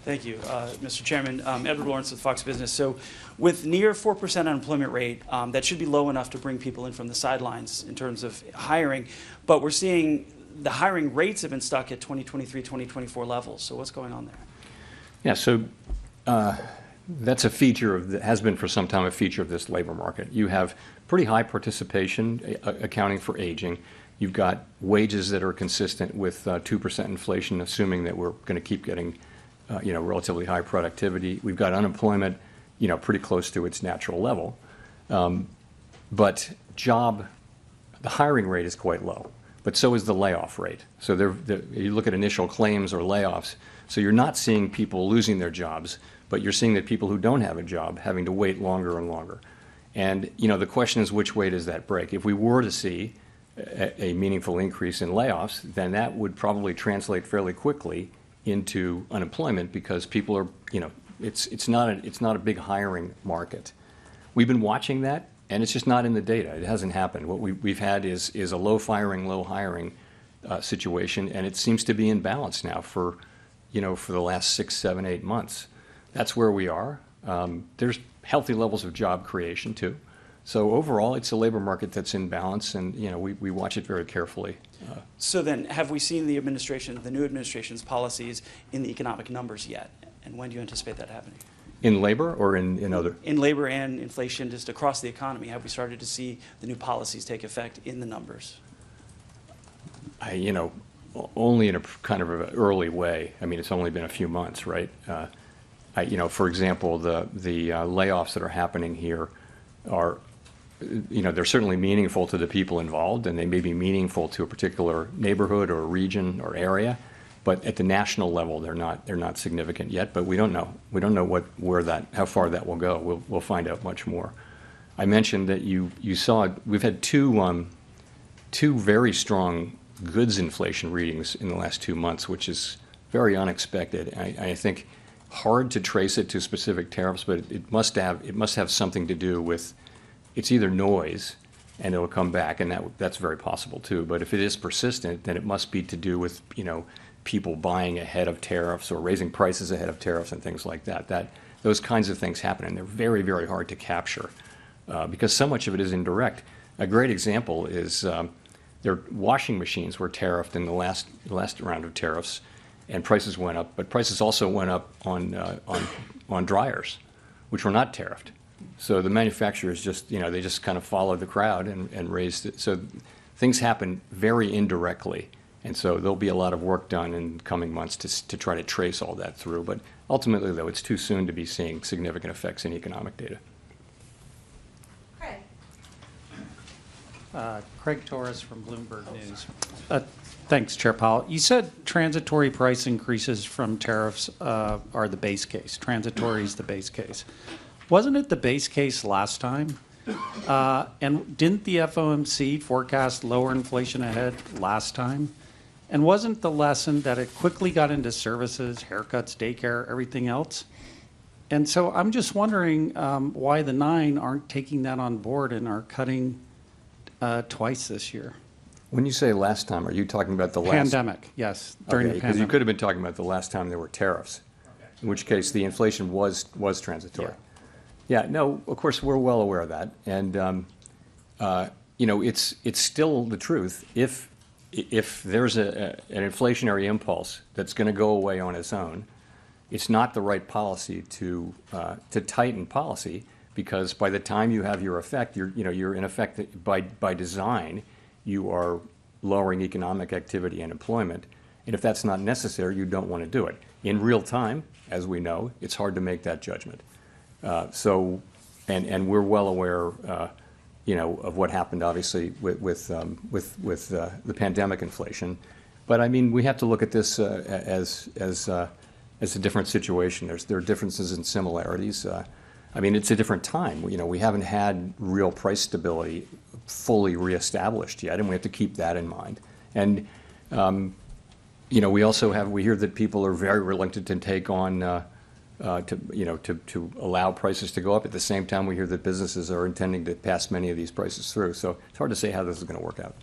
Thank you, Mr. Chairman. Edward Lawrence with Fox Business. So with near 4% unemployment rate, that should be low enough to bring people in from the sidelines in terms of hiring. But we're seeing the hiring rates have been stuck at 2023, 2024 levels. So what's going on there? Yeah, so that's a feature of, has been for some time a feature of this labor market. You have pretty high participation accounting for aging. You've got wages that are consistent with 2% inflation, assuming that we're going to keep getting relatively high productivity. We've got unemployment, pretty close to its natural level. But the hiring rate is quite low, but so is the layoff rate. So you look at initial claims or layoffs, so you're not seeing people losing their jobs, but you're seeing that people who don't have a job having to wait longer and longer. And, the question is, which way does that break? If we were to see a meaningful increase in layoffs, then that would probably translate fairly quickly into unemployment, because people are, it's not a big hiring market. We've been watching that, and it's just not in the data. It hasn't happened. What we've had is a low firing, low hiring situation, and it seems to be in balance now for the last 6, 7, 8 months. That's where we are. There's healthy levels of job creation too. So overall, it's a labor market that's in balance, and we watch it very carefully. So then, have we seen the new administration's policies in the economic numbers yet? And when do you anticipate that happening? In labor or in other? In labor and inflation, just across the economy, have we started to see the new policies take effect in the numbers? Only in a kind of an early way. I mean, it's only been a few months, right? For example, the layoffs that are happening here are, they're certainly meaningful to the people involved, and they may be meaningful to a particular neighborhood or region or area, but at the national level, they're not significant yet. But we don't know. We don't know how far that will go. We'll find out much more. I mentioned that you saw we've had two very strong goods inflation readings in the last 2 months, which is very unexpected. I think hard to trace it to specific tariffs, but it must have something to do with, it's either noise and it'll come back, and that's very possible too. But if it is persistent, then it must be to do with people buying ahead of tariffs or raising prices ahead of tariffs and things like that. Those kinds of things happen, and they're very, very hard to capture because so much of it is indirect. A great example is their washing machines were tariffed in the last round of tariffs, and prices went up. But prices also went up on dryers, which were not tariffed. So the manufacturers just they just kind of followed the crowd and raised it. So things happen very indirectly, and so there'll be a lot of work done in coming months to try to trace all that through. But ultimately, though, it's too soon to be seeing significant effects in economic data. Craig Torres from Bloomberg News. Thanks, Chair Powell. You said transitory price increases from tariffs are the base case. Transitory is the base case. Wasn't it the base case last time? And didn't the FOMC forecast lower inflation ahead last time? And wasn't the lesson that it quickly got into services, haircuts, daycare, everything else? And so I'm just wondering why the 9 aren't taking that on board and are cutting twice this year. When you say last time, are you talking about the last? Pandemic, yes, during the pandemic. Because you could have been talking about the last time there were tariffs, in which case the inflation was transitory. Yeah, no, of course we're well aware of that, and it's still the truth. If there's an inflationary impulse that's going to go away on its own, it's not the right policy to tighten policy, because by the time you have your effect, you're in effect by design, you are lowering economic activity and employment. And if that's not necessary, you don't want to do it. In real time, as we know, it's hard to make that judgment. And we're well aware, of what happened, obviously, with the pandemic inflation. But I mean, we have to look at this as a different situation. There are differences and similarities. I mean, it's a different time. We haven't had real price stability fully reestablished yet, and we have to keep that in mind. And we hear that people are very reluctant to take on to allow prices to go up. At the same time, we hear that businesses are intending to pass many of these prices through. So it's hard to say how this is going to work out.